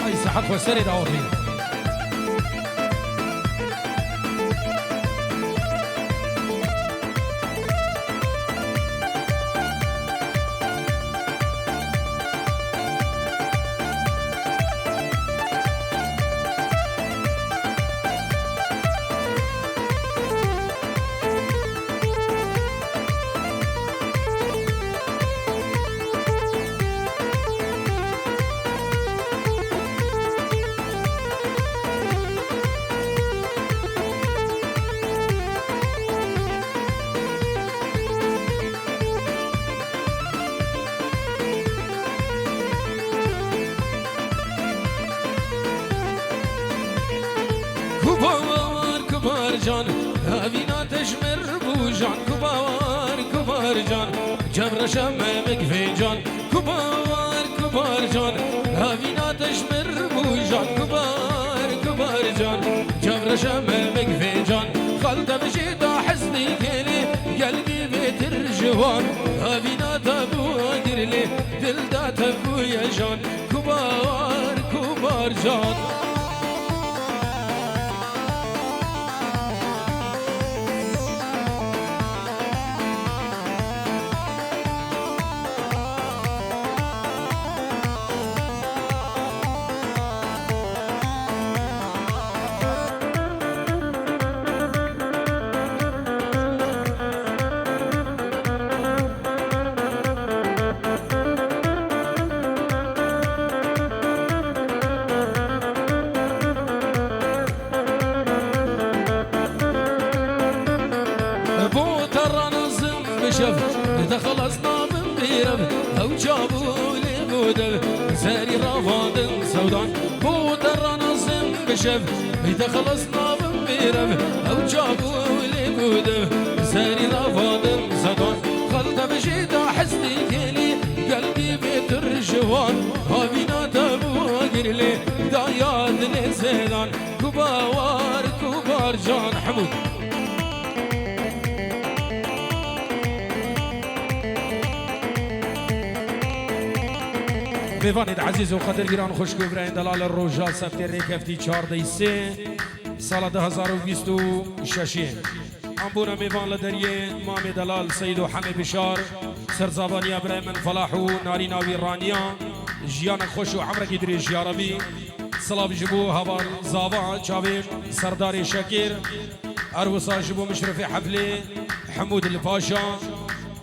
هاي صحت وسري داوري كبار جان هاوینا تشمر بو جان كبار جان جبر شمامك في جان كبار جان هاوینا تشمر بو جان كبار جان جبر شمامك في جان خلط بجيدا حزني كيلي قلبي بيت الجوان هاوینا تبو قرلي دل دا تبو يا جان كبار جان إذا خلصنا من بيرب أو جابوا لي بودب ساري رافض سودان بودر نظم بشب إذا خلصنا من بيرب أو جابوا لي بودب ساري رافض سودان خلط بجيدا حزني كيلي قلبي بيت الرجوان هابينا تبو قرلي دايات نزيدان كبار جان حمود میوانید عزیز و قدرگیران خوشگو برای دلال روژا سبت ریکفتی 14 سال 2026 انبونا میوان لدریه مام دلال سید و حمی بشار سرزابانیا برای من فلاح و نارینا ویرانیا جیان خوش و عمرکی دریش یا ربی سلام جبو هوار زاوا چاوین سردار شکر اروسا جبو مشرف حفله حمود الباشا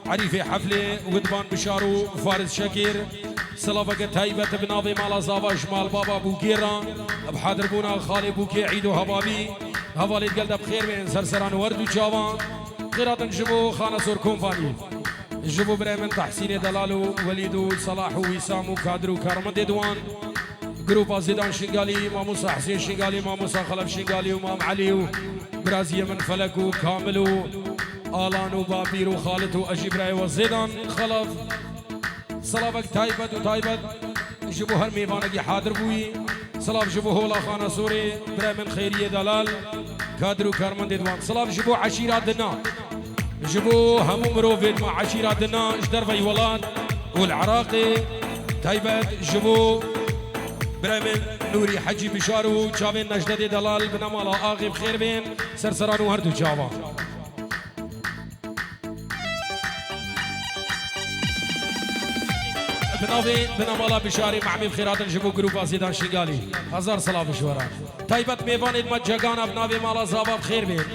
عريف حفله ودبان بشارو فارس شكير سلافك تايبة بناظي مالا زاوا شمال بابا بوكيرا بحاضر بونا خالي بوكي عيدو هبابي هوالي القلد بخير بين سرسران ورد وجاوان قرات جبو خانة سور كونفاني جبو بريمن تحسين دلالو وليدو صلاح ويسامو كادرو كارمد دوان جروب زيدان شنغالي ماموسا حسين شنغالي ماموسا خلف شنغالي ومام علي برازية من فلكو كاملو آلان و بابیر و خالد و اجیبرای و زیدان خلف سلافک تایبت و تایبت جبو هر میوانگی حاضر بوی سلاف جبو هولا خانه سوری برای من خیریه دلال کادر و کارمند دوان سلاف جبو عشیرات دنا جبو همو مروفید مع عشیرات دنا اجدر في ولاد والعراقي تایبت جبو برای من نوری حجی بشارو چاوین نجدد دلال بنامالا آغی بخیر بین سرسرانو هر دو چاوا بنامالا بشاری معمی بخیرات جبو گروپ زیدان شنگالی هزار سلام بشورا تایبت میوانید مجگان ابناوی مالا زابا بخیر بین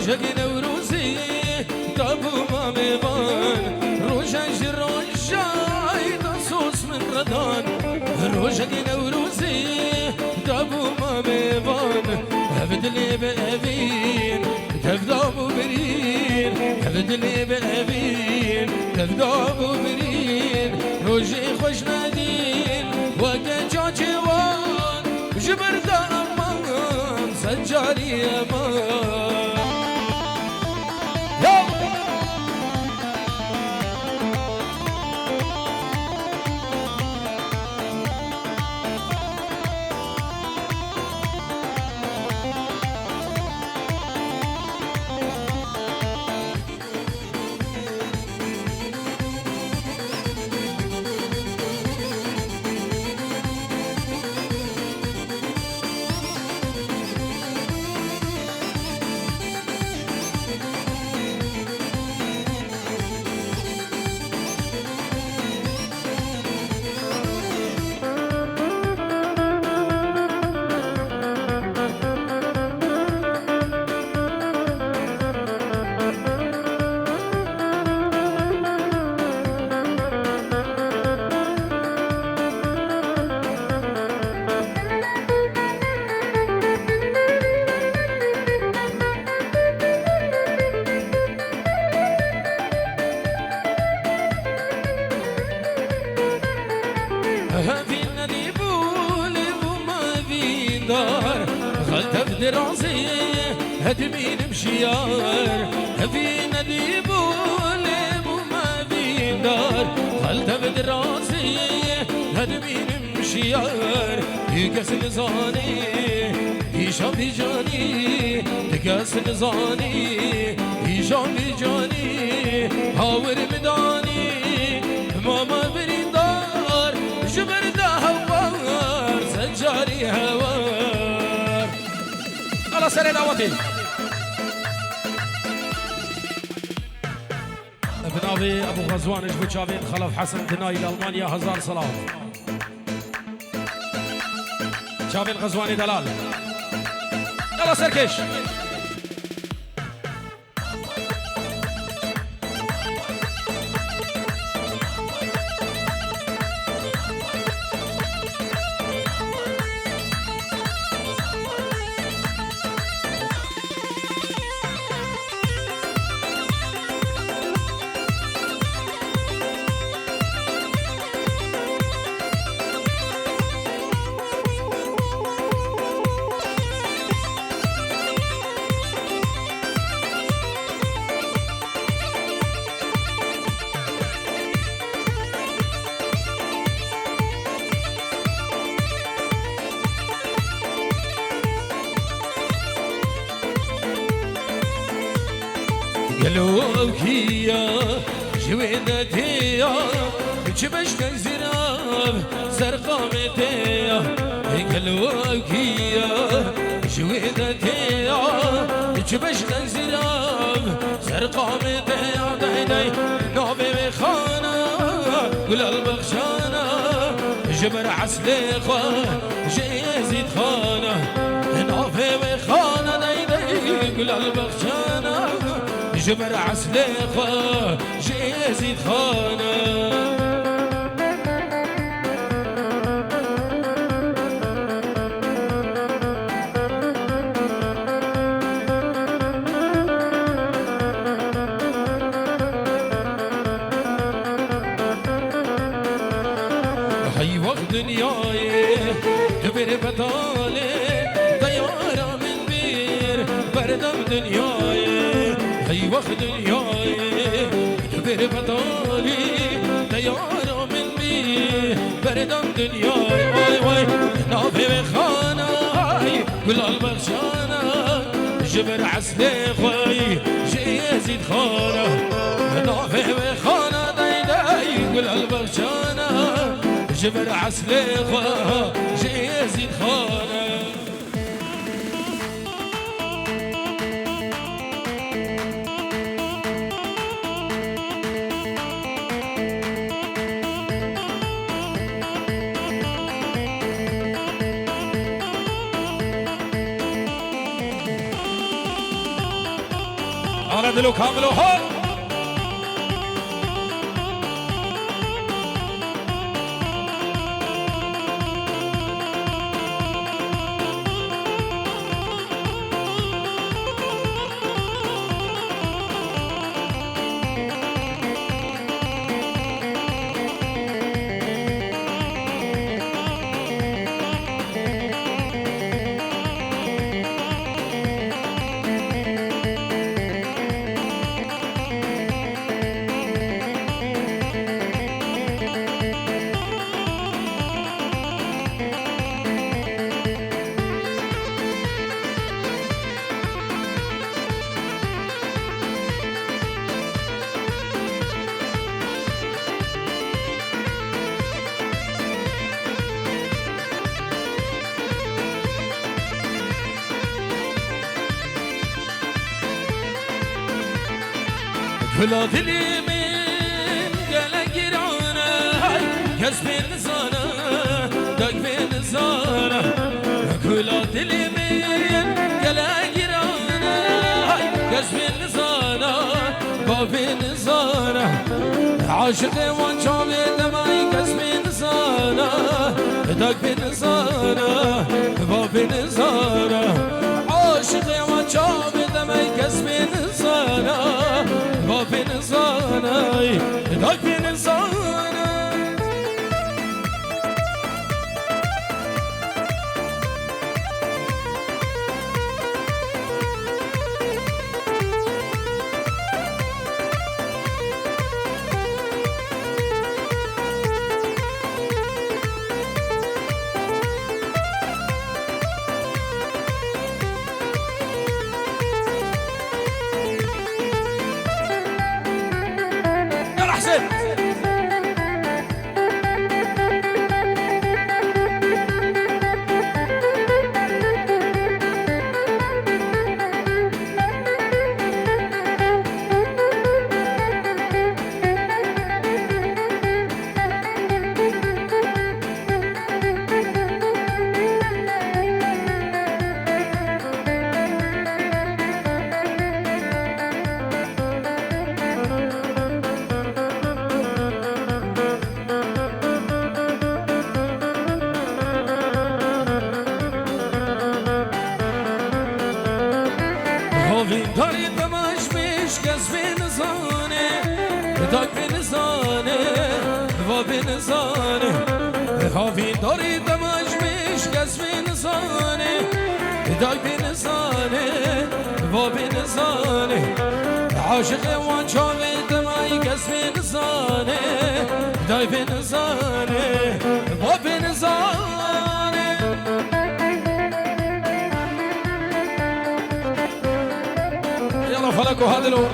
روجا نوروزي تابو عاشقي نوروزي دابو ما بيبان هبدلي بأبين تفدابو برين هبدلي بأبين تفدابو برين روجي خوش نادين وقت جاجوان جبر دا أمان سجاري أمان دراسي هدمين مشيار فينا ديبول وما بين دار خلت بدراسي هدمين مشيار يقاس نزاني يشام جاني تقاس نزاني يشام جاني هاور مداني ماما برين دار جبر دا هوار سجاري هوار على سر دعوتي بناوي ابو غزوان اجبو شافين خلف حسن دناي لالمانيا هزار سلام شافين غزواني دلال يلا سركش قلوكيا جوينتيا جبش كنزراب زرقامتيا قلوكيا جوينتيا جبش كنزراب زرقامتيا داي داي نوبي بخانا قل البخشانا جبر عسليخا جيزيد خانا نوبي بخانا داي داي قل البخشانا جبر عسليخا جيزيد خانا هاي وقت دنياي تبر بطالي طيارة من بير بردم دنياي هاي وقت دنياي تبر بطالي طيارة من بير بردم دنياي واي واي نافي بخانا كل البخشانا جبر عسليخاي جيزيد خانا نافي بخانا داي داي كل البخشانا جبر عسليخا جيزيد خانا أنا دلو كاملو هون كلا دلی من گله گیرانه کس بین زانه دک بین زانه كلا دلی من گله گیرانه کس بین زانه با بین زانه عاشق وان چاوی دمای کس بین زانه دک بین زانه با بین زانه عاشق وان چاوی دمای کس بین زانه با بین زانه دک بین زانه داری دماش بیش کس بین زانه داک بین زانه و بین زانه هاوی داری دماش بیش کس بین زانه داک بین زانه و بین زانه عاشق وان چاوی دمای کس بین زانه داک بین زانه و بین زانه فلكوا هذا لو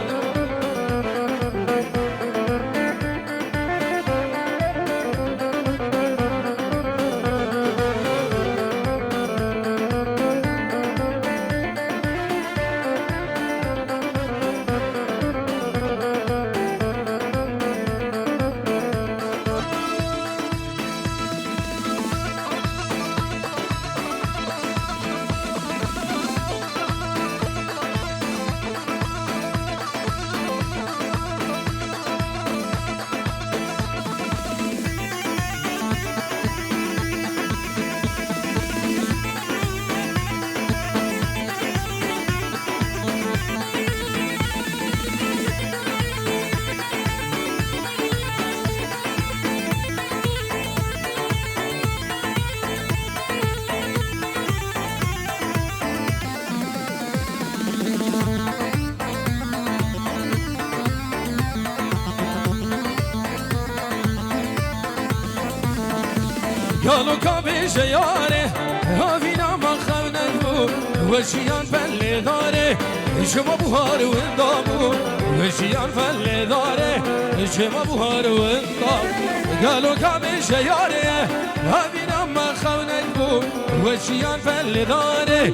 قالوا كابي جياري هافينا ما خونكو وشيان فلي داري شما بوهار وندامو وشيان فلي داري شما بوهار وندامو قالوا كابي جياري هافينا ما خونكو وشيان فلي داري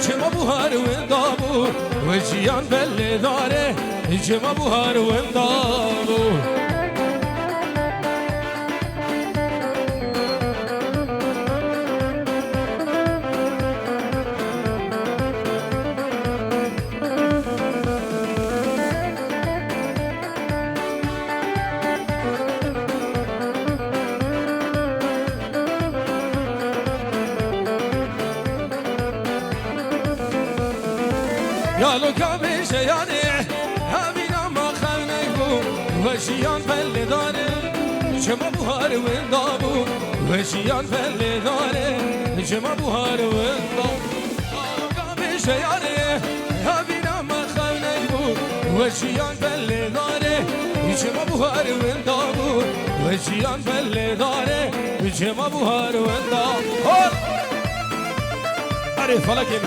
شما بوهار وندامو وشيان فلي داري شما بوهار وندامو قالوا كابي شياني هابينا ما خانكو وشيان فل داري شما بوهار وندابو وشيان فل داري شما بوهار وندابو قالوا كابي شياني هابينا ما خانكو وشيان فل داري شما بوهار وندابو وشيان فل داري شما بوهار وندابو أري فلكي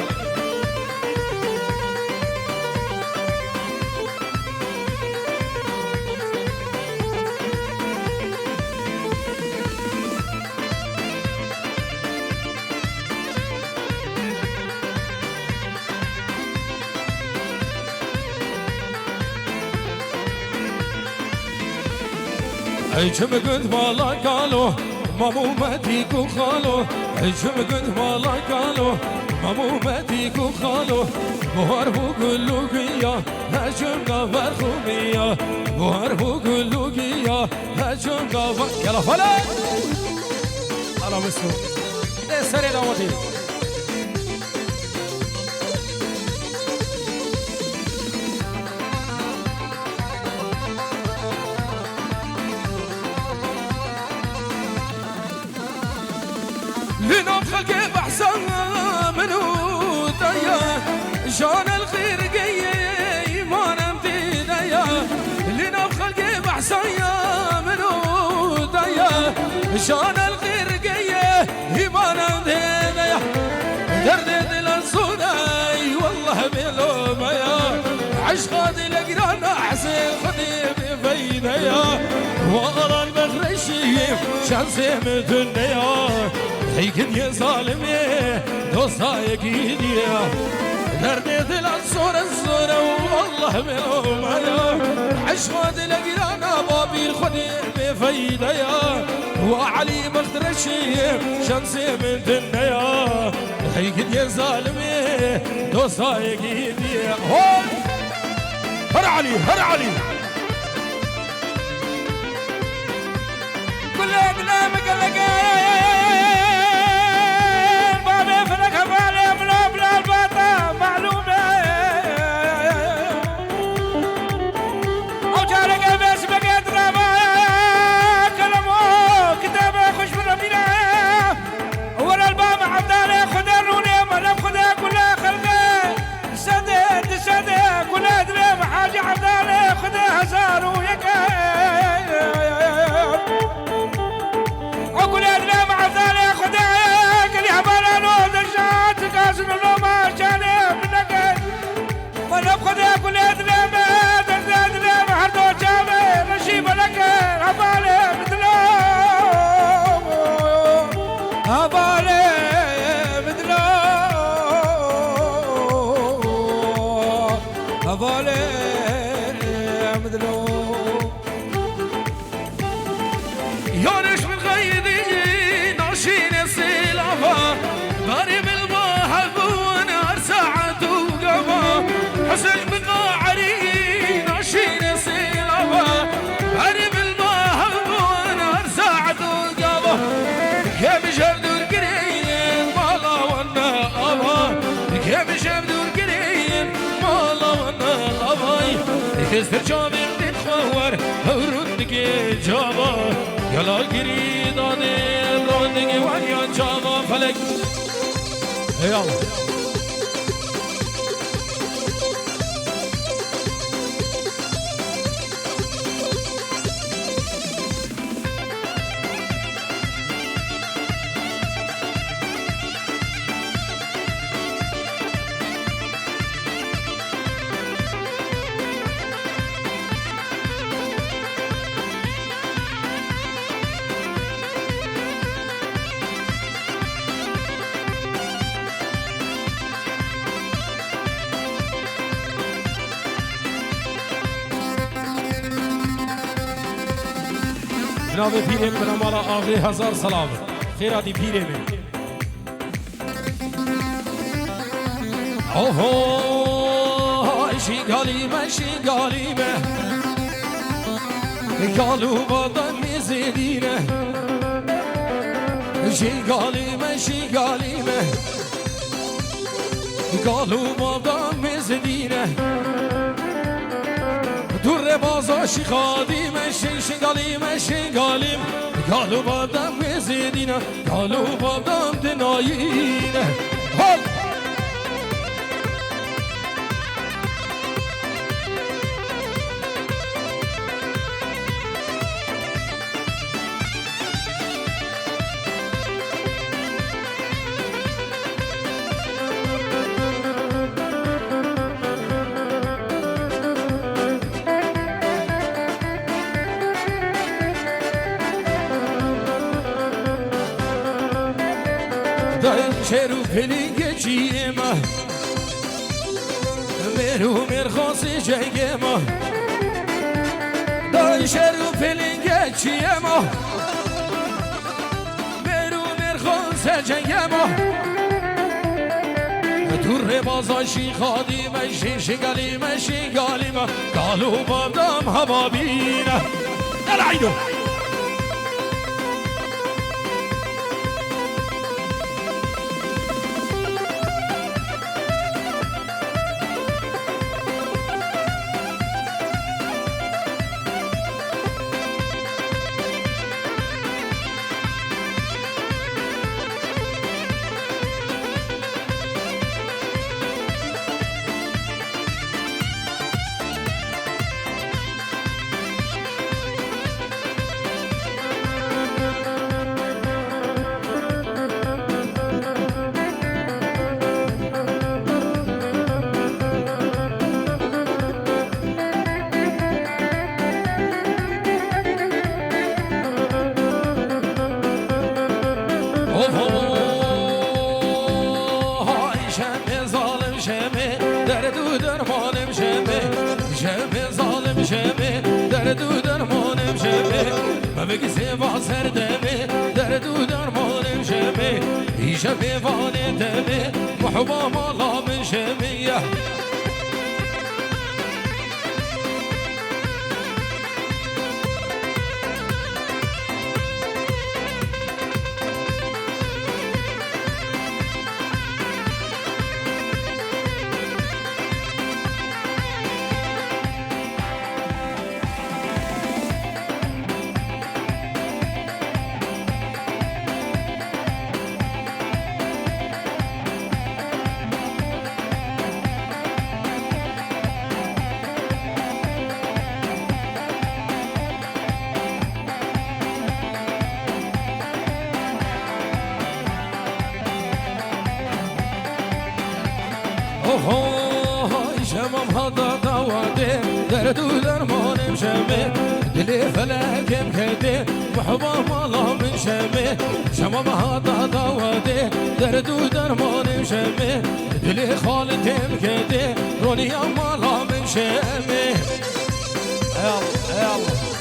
هيجم قد مالا قالوا مامو مديك وخالو هيجم قد مالا قالوا مامو مديك وخالو بوهر بو قلوقيا هجم غفر خوميا بوهر بو قلوقيا هجم غفر يلا فلا الله مسلم ده سري دعوتي لنا بخلقي بحسن منو دايا جان الخير قيا ايمانا بدايا لنا بخلقي بحسن منو دايا جان الخير قيا ايمانا بدايا درد الانصوني والله بلو مايا عشقات القران احسن خدي بفيديا وارى المغرشي شمسي مدنيا هيكن يا ظالمي دوصايك يديا درد دل الصورة والله ملومايا عشقات القرانا بابي خدي بفيديا وعلي مخدرشي شمسي من دنيا هيكن يا ظالمي دوصايك يديا هون هر علي هر علي كل ابنا مقلقين كسر جامل تتخور هرودك جابا يلا قريد عدل رودك وانيا جابا فلك يلا جناب پیرم به نمال آقای هزار سلام خیراتی پیرم اوه شیگالیمه شیگالیمه گالو بادم میزیدینه شیگالیمه شیگالیمه گالو بادم میزیدینه دور بازا شخادیم شنگالیم شنگالیم گالو بادم میزیدینه گالو بادم دنایینه هل شروع پلینگ چیه ما مرو مرخاصی جنگ ما دای شروع پلینگ سچیما مرو مرخون سجیما دور بازاشی خادی مشی شگالی مشی گالی ما قالو بادم هوابینا العيدو دردو درمانم شمه مبگی سوا سردمه دردو درمانم شمه ایشه بیوانه دمه محبا مالا من شمه شمم هذا دواده دردو درمانم شمه دلي فلكم كده محبا مالا من شمه شمم هذا دواده دردو درمانم شمه دلي خالتم كده روني مالا من شمه يلا يلا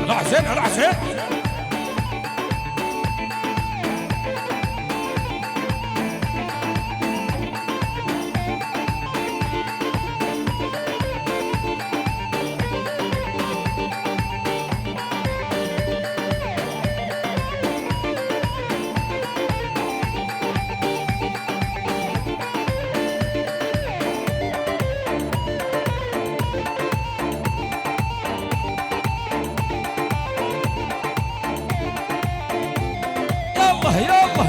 الحسين الحسين يلا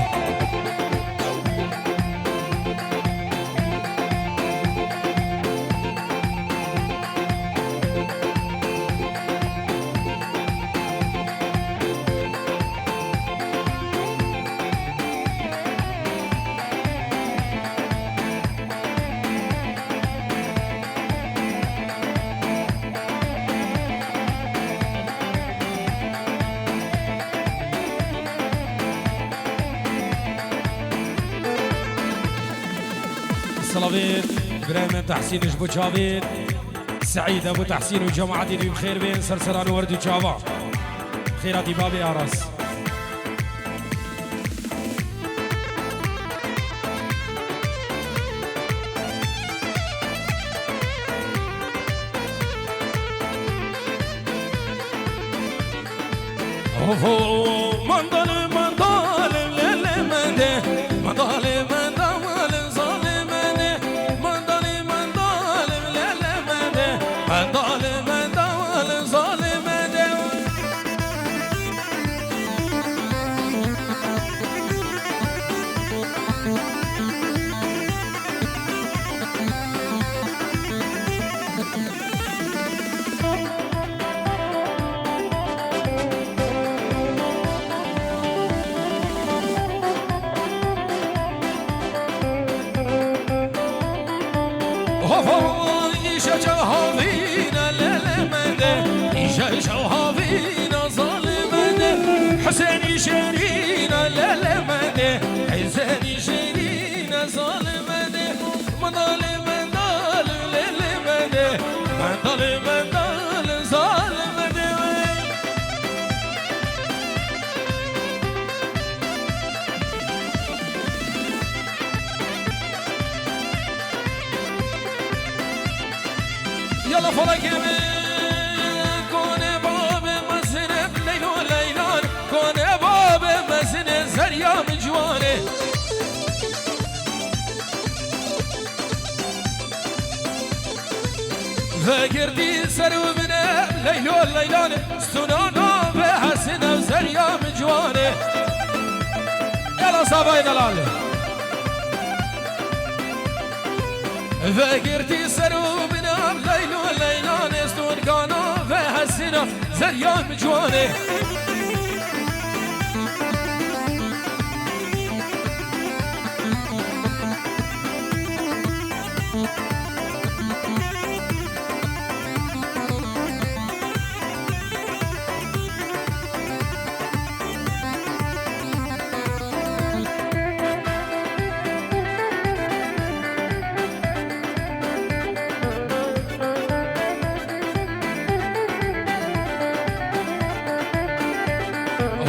صلوات بريمان تحسين جبو جافيد سعيد ابو تحسين وجماعة دي بخير بين سرسران وردو جافا خيراتي بابي عرس اوه مندل مندل للي منده مندل مندل ظالمني مندل مندل للي منده مندل مندل جوهافينا للمدى إيجا جوهافينا ظالمدى حسين شيرينا للمدى حسين شيرينا ظالمدى منال منال للمدى منال منال ظالمدى يلا فلك كون باب مسنب ليل وليلان كون باب مسنب زريا مجوانه فقردي سرو من ليل وليلان سنانا بحسن زريا مجوانه يلا صابي دلال فقردي سرو من ليل وليلان سنانا بحسن زريا مجوانه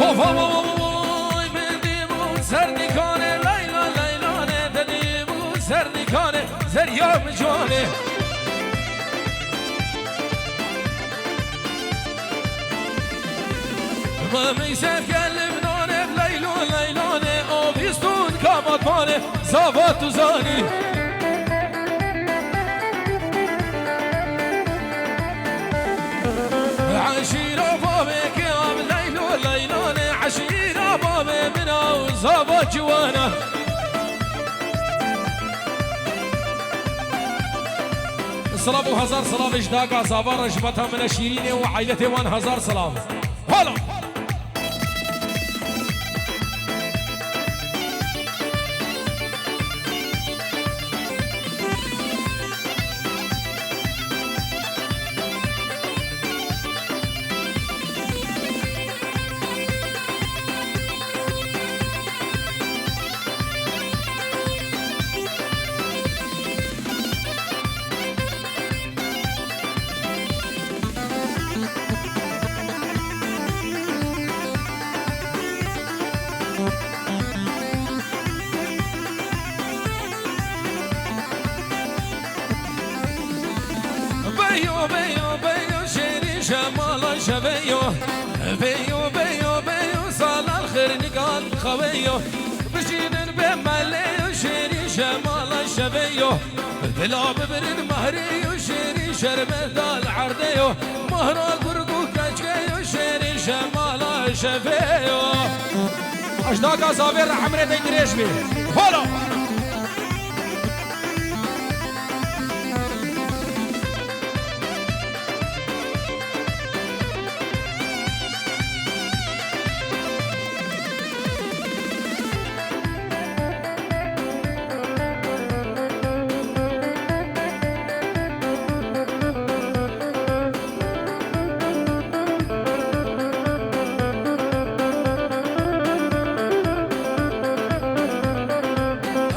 وای بدیمو سرنیکانه لیلا لیلانه بدیمو سرنیکانه زریا مجوانه ما میسر کلمنانه لیلا لیلانه آبیستون کاماتمانه زاوات و زانی عشیرا بابک آب لیلا لیلانه عشیرا بابه منا و زاوات جوانه سلام و هزار سلام اجداقا زاوار رجبتها من شیرینه و عائلته وان هزار سلام هلا بيو بيو بيو شيري شمال شبيو بيو بيو بيو صال الخير نقال خويو بجيدن بماليو شيري شمال شبيو بلا ببرد مهريو شيري شربت العرديو مهرا قرقو كجكيو شيري شمال شبيو اشداقا صابر حمرة تنقريش بي هلا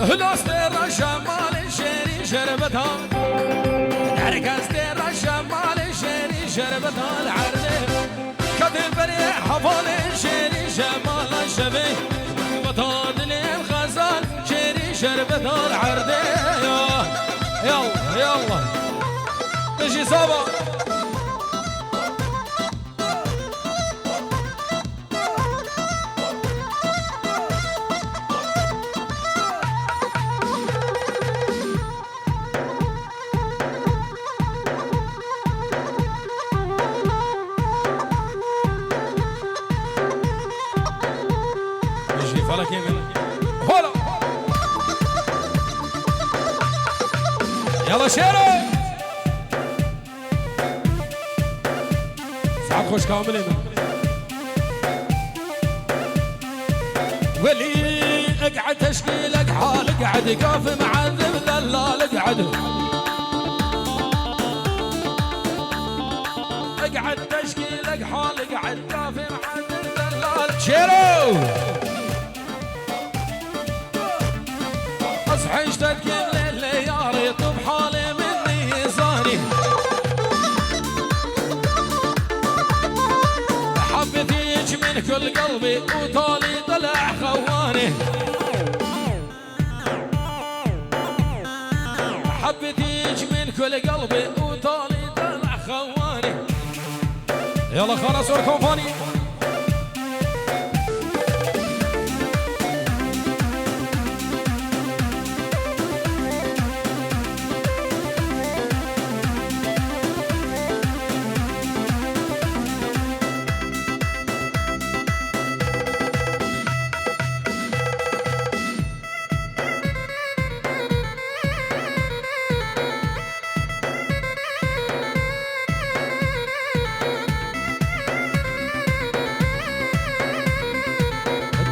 هلاس ترى شمال شيري شربتها دركز ترى شمال شيري شربتها العرض كتب بري حفال شيري شمال شبي وطان الغزال شيري شربتها العرض يلا يلا تجي صابا فلك هلا يلا شيرو ساعات خوش كامل ولي اقعد تشكيلك حال اقعد قاف معذب دلال اقعد قعد تشكيلك حال قعد كافي مع الدلال شيرو اصحى اشتد كل الليالي طب حالي مني صاني حبتيك من كل قلبي وطالي طلع خواني حبتيك من كل قلبي وطالي طلع خواني يلا خلاص وركم فاني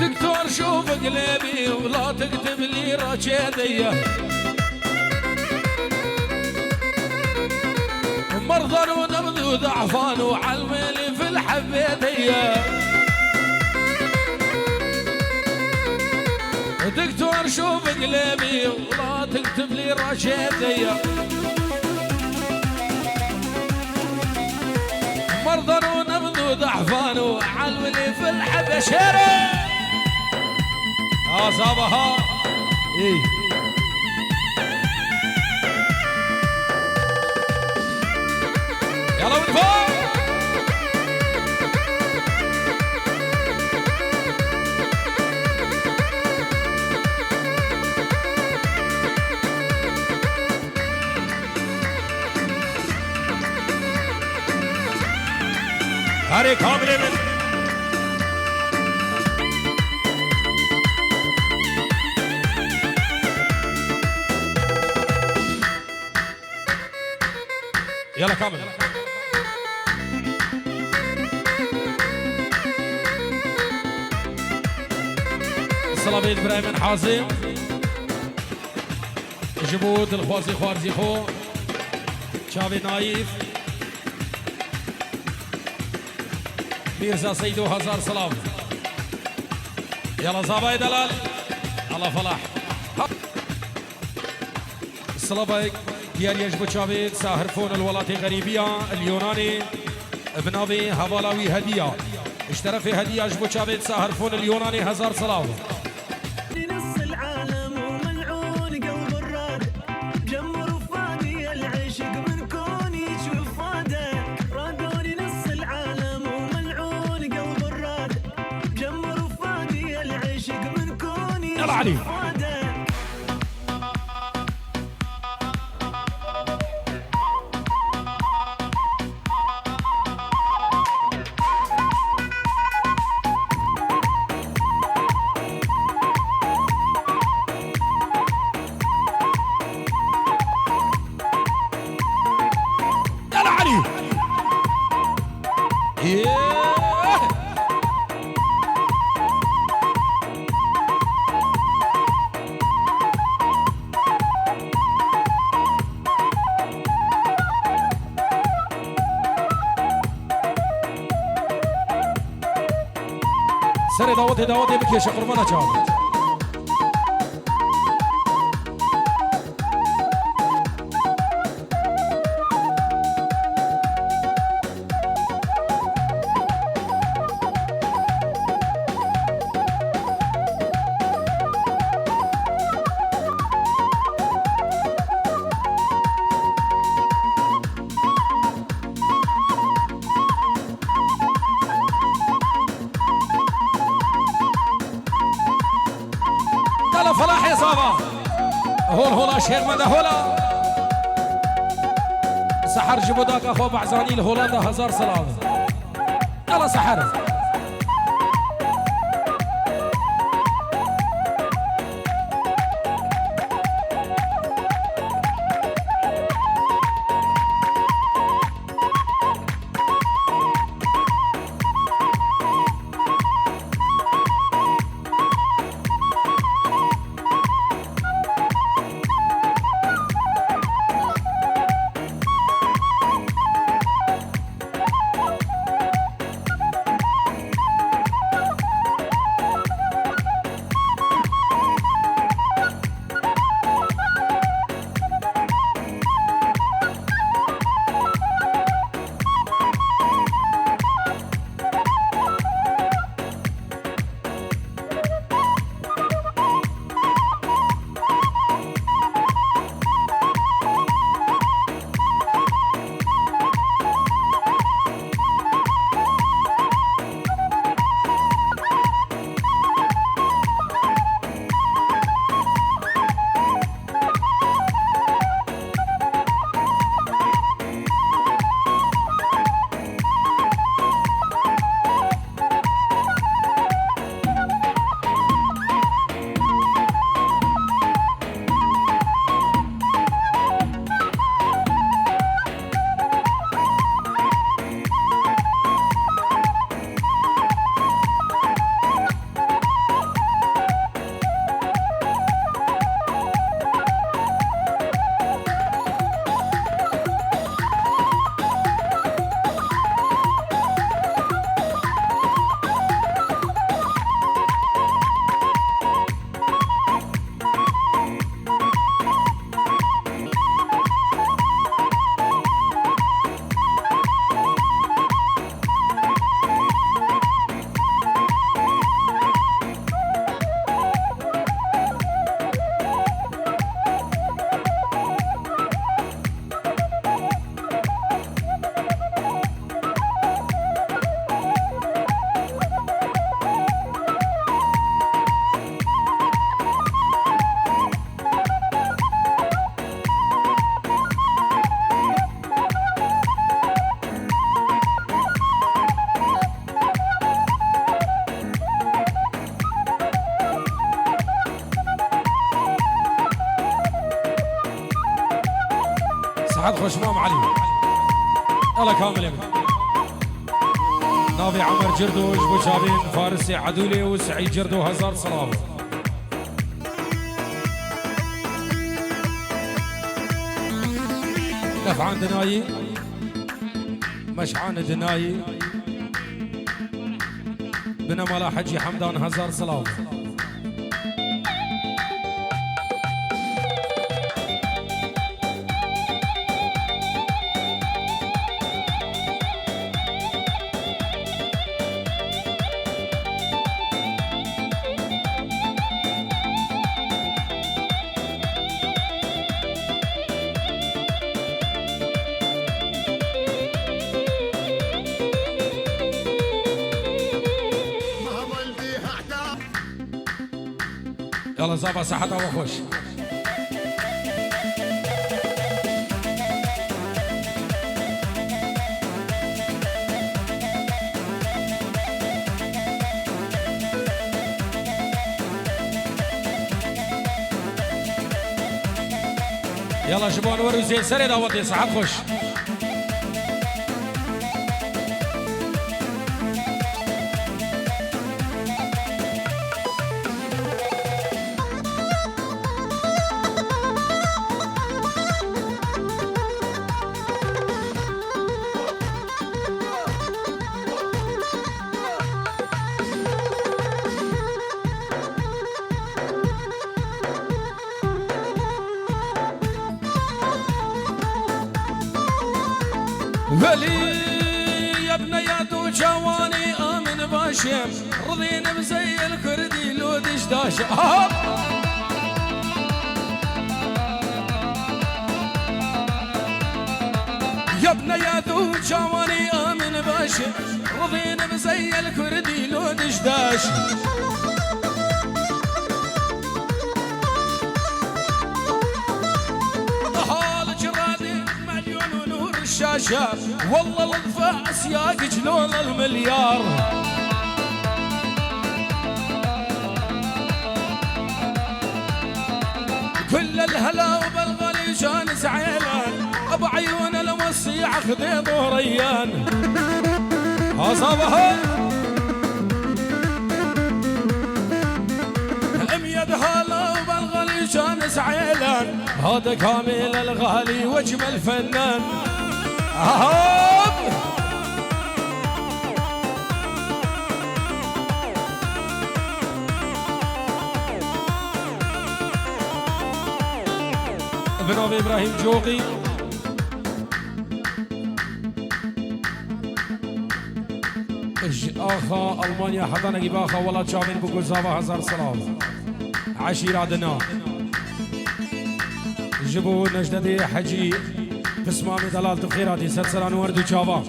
دكتور شوف قلبي ولا تكتب لي رشيدية مرضى ونبذ وضعفان وعلملي في الحبيدية دكتور شوف قلبي ولا تكتب لي رشيدية مرضى ونبذ وضعفان وعلملي في الحبيدية صابها ايه يلا من فوق هاري كامل من يلا كامل الصلاة بيد ابراهيم حازم جبود الخوازي خوارزي خو شافي نايف ميرزا سيدو هزار سلام يلا زاباي دلال الله فلاح الصلاة بيك ديار يجبو شافيد ساهر فون الولايات الغريبية اليوناني بنابي هوالاوي هدية اشترى في هدية يجبو شافيد ساهر فون اليوناني هزار صلاة نص العالم وملعون قلب الراد جمر وفادي العشق من كوني يشوف فادك رادوني نص العالم وملعون قلب الراد جمر وفادي العشق من كوني يشوف فادك سري داوتي بكيش قربانة شاب فلاح يا صابا هولا شيخ مدى هولا سحر جبوداك اخو بعزاني الهولندا هزار سلام يلا سحر خوش مام علي يلا كامل يمين نافي عمر جردوش بوشابين فارسي عدولي وسعيد جردو هزار صلاة نفعان دناي مشعان دناي بنملا حجي حمدان هزار صلاة يلا زابا صحتها وخش يلا شباب وروا زين سري داوطي صحت خش ولي يا بنيات وجواني آمن باشم رضينا بزي الكردي لو دشداش يا بنيات وجواني آمن باشم رضينا بزي الكردي لو دشداش الشاشة والله الانفاس يا جلول المليار كل الهلا وبالغلي جان زعيلان ابو عيون الوصيع خذيض وريان اصابها اميد هلا وبالغلي جان زعيلان هذا كامل الغالي واجمل فنان بنوب ابراهيم جوقي اخا المانيا حضنا جباخا والله تشافين بقول زابا هزار سلام عشيرة دنا جبوا نجددي حجي تسمامي دلالة الخيراتي سلسلان وردو تشافا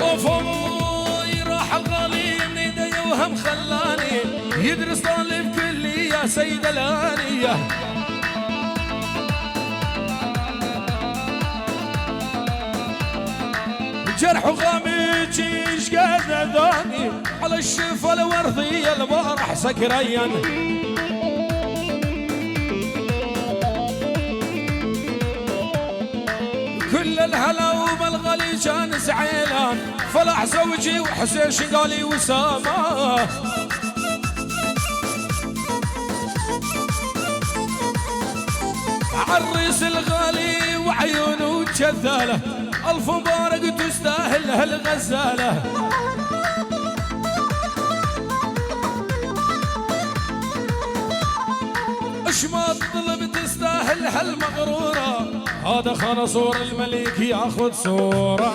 اوفوي راح الغالي نيدا يوهم خلاني يدرس طالب كلية سيد الانية جرح غامي قد ذاني على الشفا الورثية البارح سكريا كل الهلا وبالغلي كان زعيلان فلح زوجي وحسين شقالي وسامة عالريس الغالي وعيونه جذاله ألف مبارك تستاهل هالغزالة اش ما تطلب تستاهل هالمغرورة هذا خنصور الملك ياخذ صورة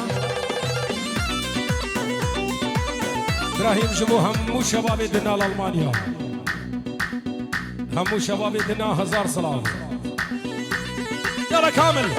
ابراهيم جبو همو شباب دنا لألمانيا همو شباب دنا هزار صلاة يلا كامل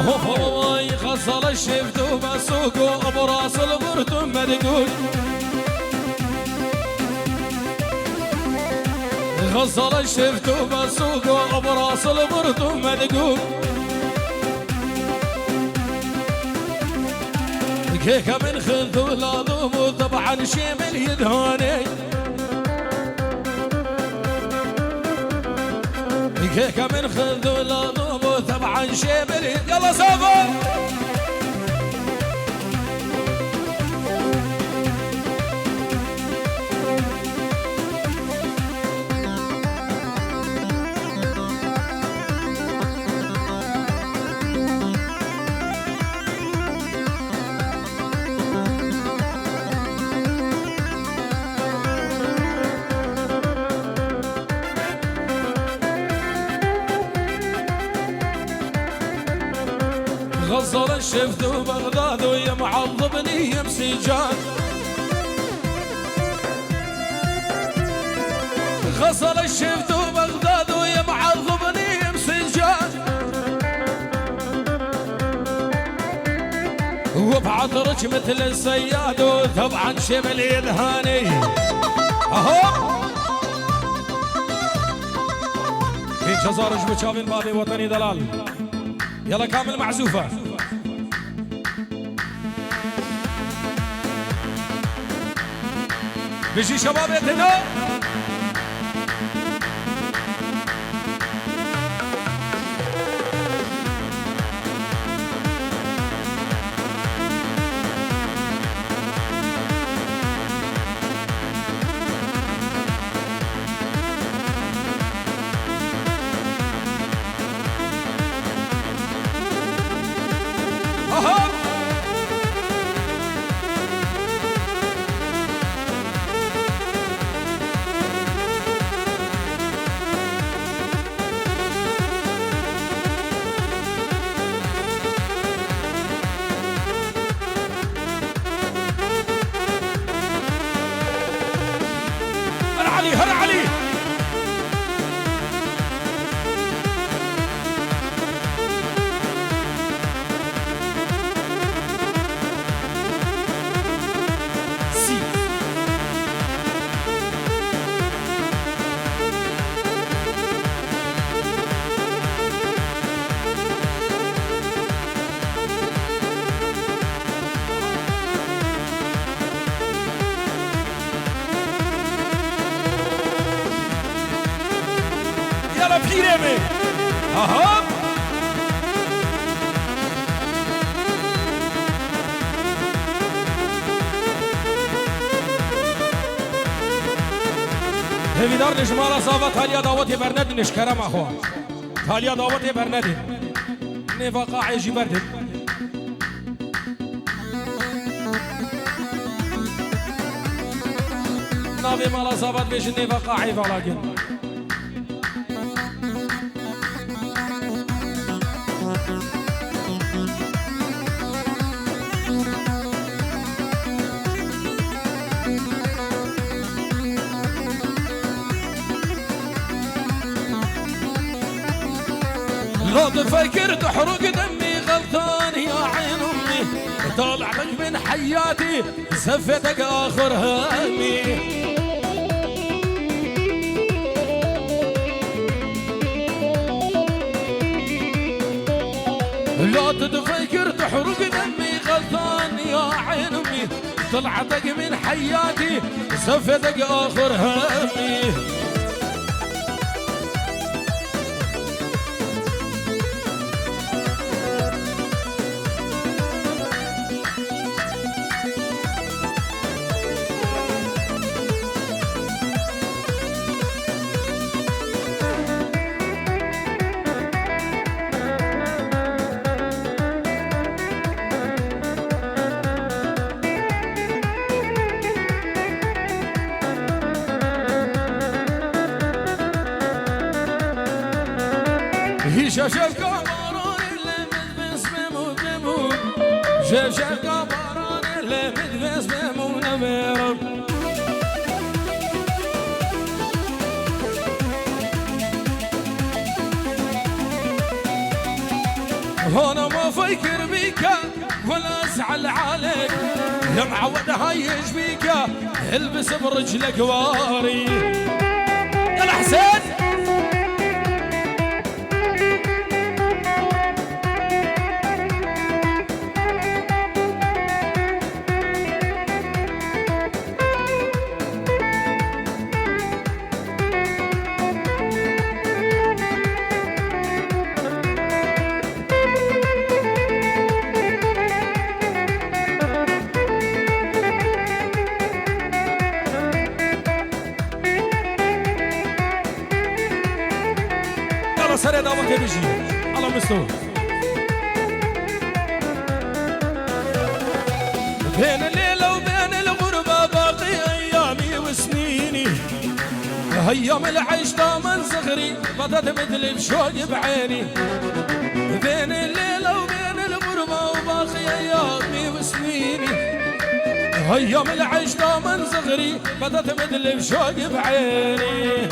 هوي غزل الشفت وبسوق براس الغرتم مدقول غزل الشفت وبسوق براس الغرتم مدقول كيكه من خذول ضمو طبعا شمل يدهاني كيكه من خذول ضمو طبعا شمل يلا سافر غزل الشفت وبغداد ويا معظمني بسجاد غزل الشفت وبغداد ويا معظمني بسجاد وبعطرك مثل الصياد وطبعا شمل يدهاني اهو في جزار جبتشافين بابي وطني دلال يلا كامل معزوفة بيجي شباب يتنا هر علي پیرمه آها هویدار نشمال صافت حالیا دعوت برندی نشکرم اخوان حالیا دعوت برندی نفاقا عیجی بردی ناوی مالا صافت بیشن نفاقا عیفا لاگن لا تفكر تحرق دمي غلطان يا عين امي طالع لك من حياتي زفتك اخر همي لا تفكر تحرق دمي غلطان يا عين امي طلعتك من حياتي زفتك اخر همي شاف كبارون اللي مدبس بموت شاف كبارون اللي مدبس بموت هنا ما فايكر بيك ولا ازعل عليك، يا معود هايش بيك البس برجلك واري. يلا حسين سريع داوم تبيجي الله مستور. بين الليلة وبين الغربة باقي أيامي وسنيني، أيام العيش دامن صغري بدت مثل بشوق بعيني. بين الليلة وبين الغربة وباقي أيامي وسنيني، أيام العيش دامن صغري بدت مثل بشوق بعيني.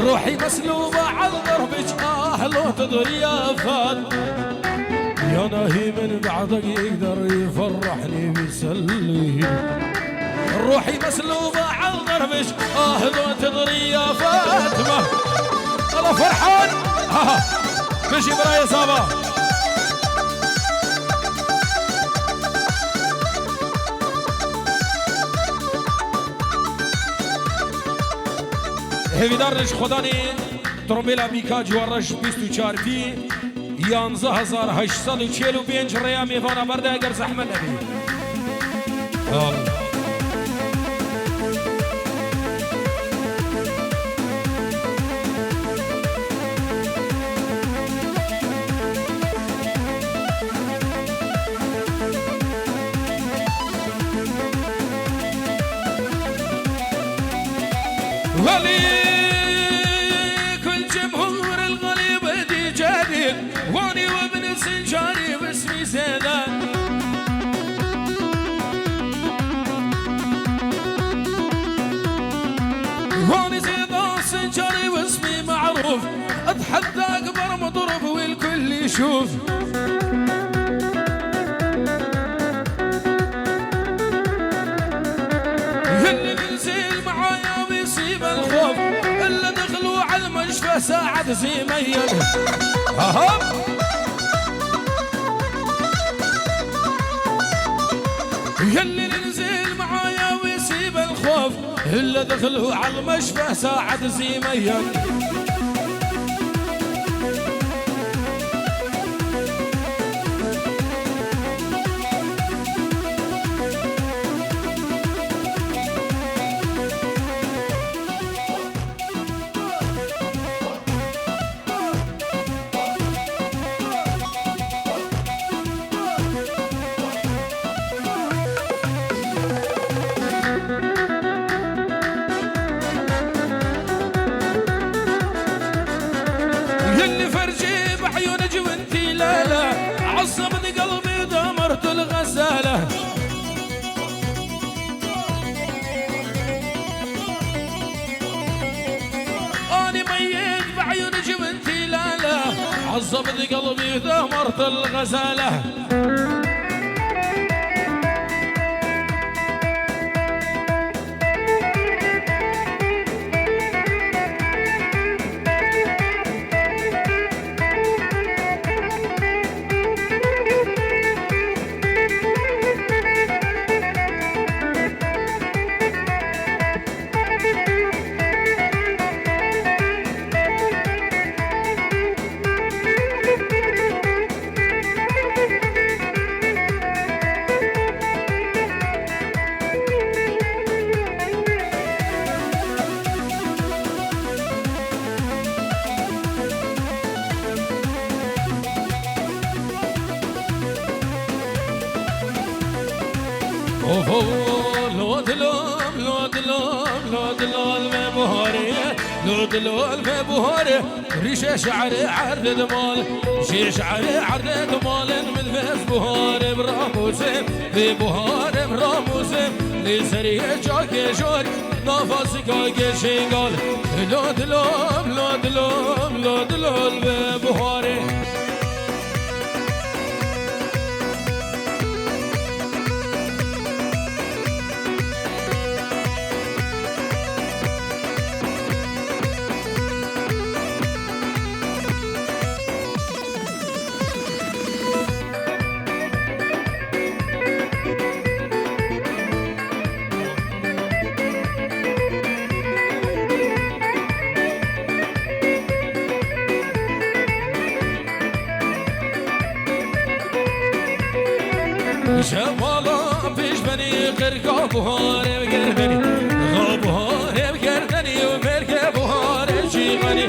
روحي مسلوبة عالضربك لو تدري يا فات، يا نهي من بعدك يقدر يفرحني ويسلي. روحي مسلوبة عالضربك لو تدري يا فاتمة. الله فرحان مشي براي صابا. هیویدارش خدانی ترومبیلا بیکا جوارش 24 پی 11845 ریا میوان برده اگر زحمت نبی. ولی كل جمهور الغليبة دي جاني واني وابن سنجاري باسمي زيدان. واني زيدان سنجاري واسمي معروف، اتحدى اكبر مضرب والكل يشوف. اللي بنزل معايا بيصيب الخوف، اللي دخلوا على المشفى ساعد زميل. يلي ننزل معايا ويسيب الخوف، اللي دخلوا على المشفى ساعد زميل. يلي فرجي بعيونك وانتي لالا عصبني قلبي دمرت الغزالة. اني ميت بعيونك وانتي لالا عصبني قلبي دمرت الغزالة. اوفو لو دلال لو دلال لو دلال بهاري لو دلال بهاري ريشه شعري عرض دمال شي شعري عرض دمال من فاس بهاري براموسم بهاري براموسم لسري جاكي جوري نفس كاكي شنغال لو دلال لو دلال لو دلال بهاري شمالا پیش بنی قرقا بهاره بگردنی غا بهاره بگردنی و مرگ بهاره چی غنی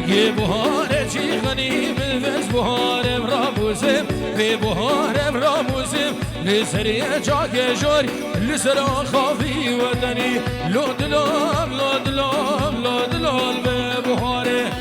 یه بهاره چی غنی ملوز بهاره براموزم به بهاره براموزم لسری جاک جاری لسر خافی وطنی لو دلال لو دلال لو دلال به بهاره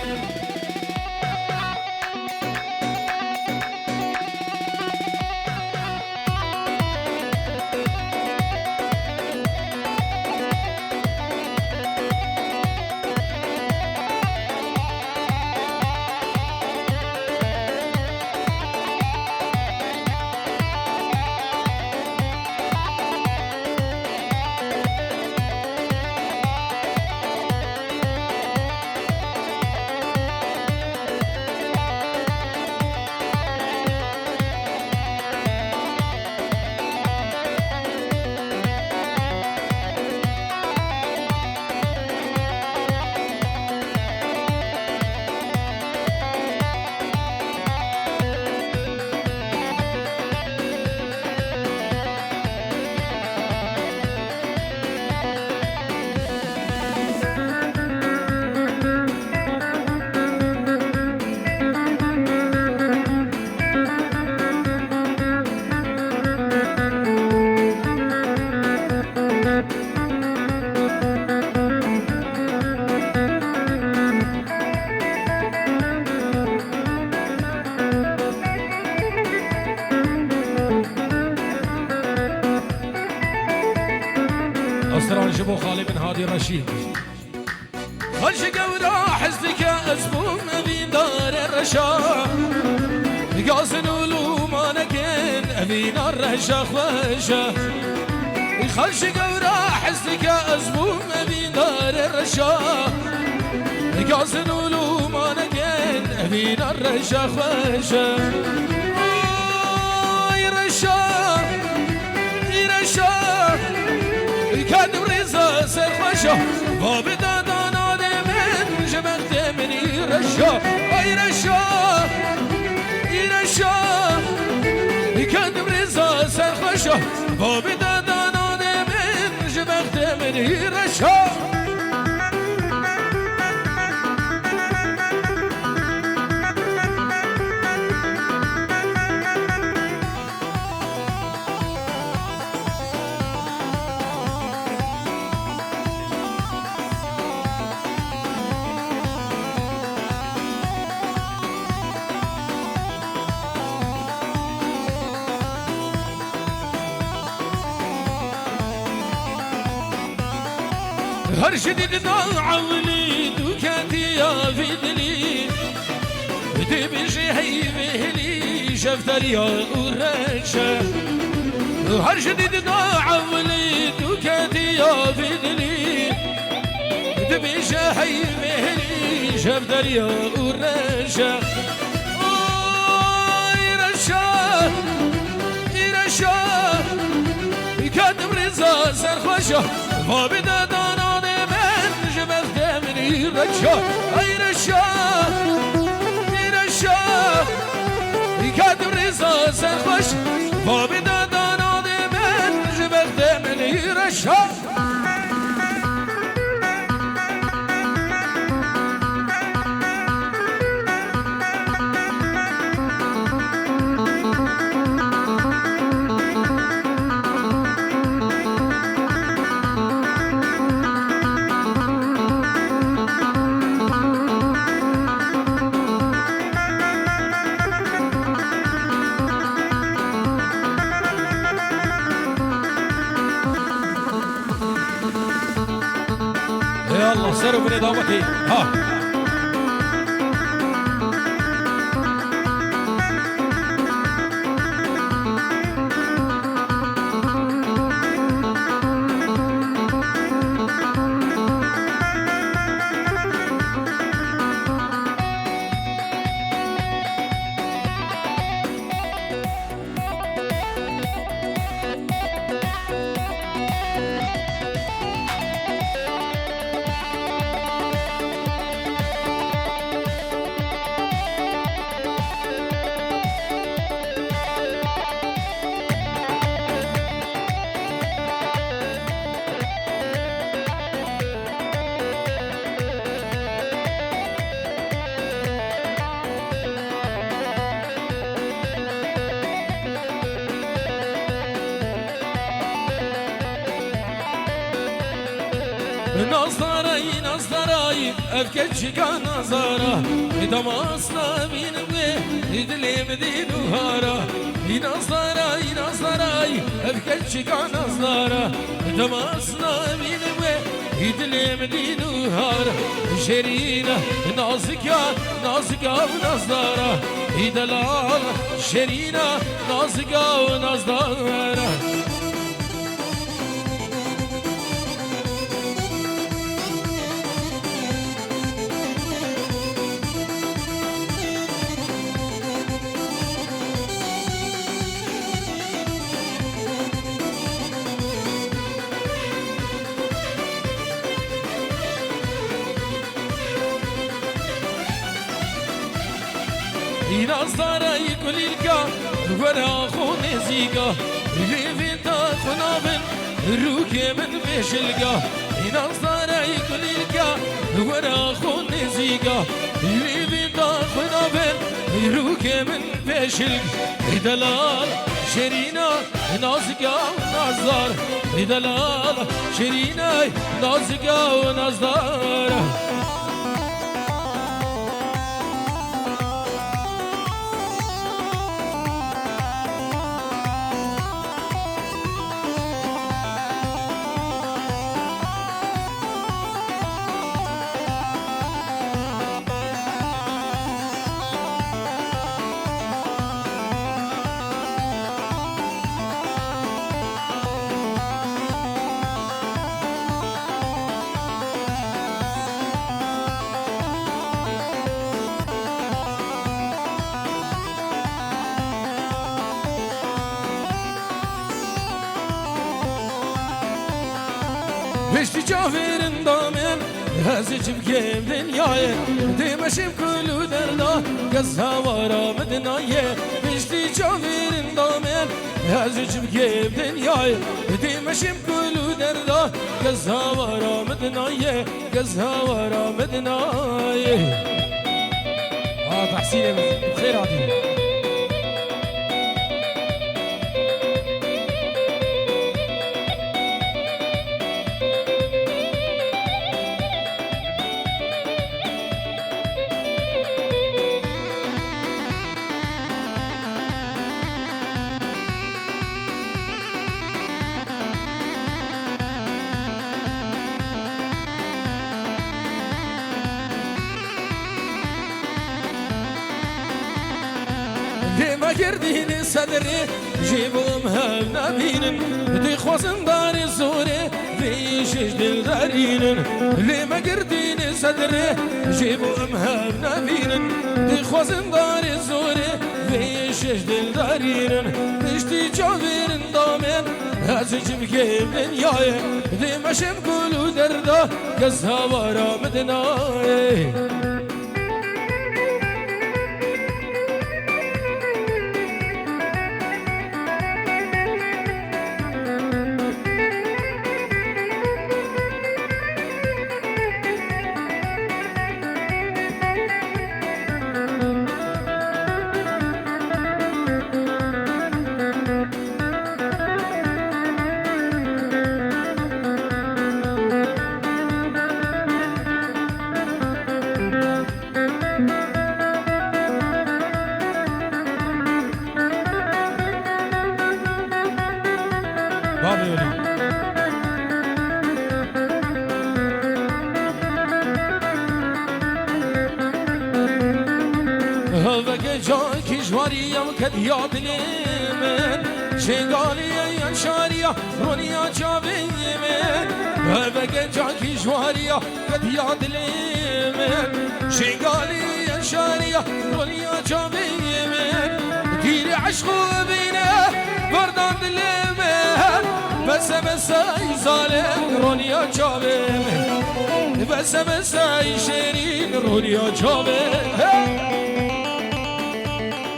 أسرار جبو خالي بن هادي رشيد خلش قورا حزتك أسبوم في دار الرشا قاسن ولوما نكن في نار الرشا خوشا خلش قورا حزتك أسبوم في دار الرشا قاسن ولوما نكن في نار الرشا خوشا رشا رشا كان بريزة سرخشة وابدا دانا من جمعت مني رشا اي رشا اي رشا كان بريزة سرخشة وابدا دانا من جمعت مني رشا هر شديد ضاع وليد وكاتي يا في دليل بتمشي هيبه لي شفت يا ورشة هر شديد ضاع وليد وكاتي يا في دليل بتمشي هيبه لي شفت يا ورشة رشة رشة كاتب رزا سرخوشة وابدا دانا رشا اي رشا اي رشا كادم رزا سرخوش وابدا دانا من جبت مني رشا يلا سروا من إضافتي ها نظري نظري أفكر شكا نظرة إذا ما أصلا بين إدلي مدين وهارة نظري نظري أفكر شكا نظرة إذا ما أصلا بين إدلي مدين وهارة شرينة نازكا نازكا ونظرة إدلال شرينة نازكا ونظرة نظرة يقول لك ورا خوني زيقة ليفين تاخنا من روكي من بيشلقة نظرة يقول لك ورا خوني زيقة ليفين تاخنا من روكي من بيشلقة دلال شرينا نازقة ونظر دلال شرينا نازقة ونظر بشتي جافرن دامن هزج بكيم دنياي دمشم كل دردا قزها ورا مدناي بشتي جافرن دامن هزج بكيم دنياي دمشم كل دردا قزها ورا مدناي قزها ورا مدناي تحسين بخير عديد لما قردين صدري جيبهم هم نبينن دي خوزن داري زوري في شش دل دارينن لما قردين صدري جيبهم هم نبينن دي خوزن داري زوري في شش دل دارينن بشتي جاويرن دامن هزج بكيم دنياي دي مشم كلو دردا قزها ورا مدناي جاکی جواریا کد یاد لیمن شنگالیا یا شاریا رونیا جاوی من هبگه جاکی جواریا کد یاد لیمن شنگالیا شاریا رونیا جاوی من گیر عشق و بینه بردان لیمن بس ای ظالم رونیا جاوی من بس ای شیرین رونیا جاوی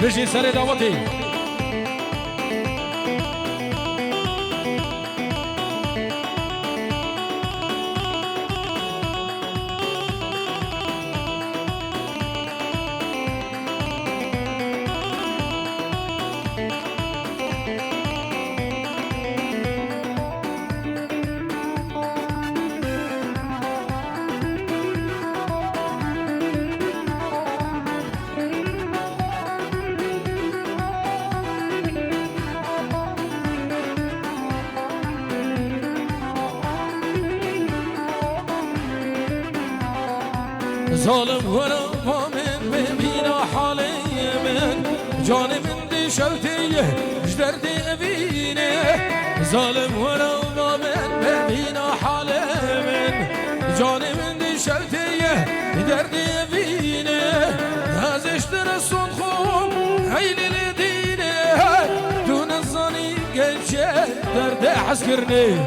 بشی سر دعوتی ظالم ورا من ببین حالی من جان من دی شوتیه جدردی ابینه ظالم ورا من ببین حالی من جان من دی شوتیه جدردی ابینه ازشتر سون خوب عیلی لدینه دون زانی گلچه درد حسکرنی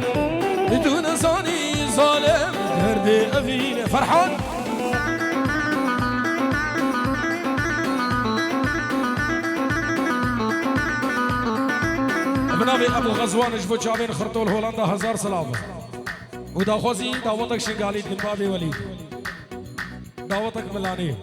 دون زانی ظالم درد ابینه فرحان بنابي ابو غزوان جبو جابين خرطول هولندا 1000 سلام ودا خوزي دعوتك شنقالي دمبابي وليد دعوتك ملاني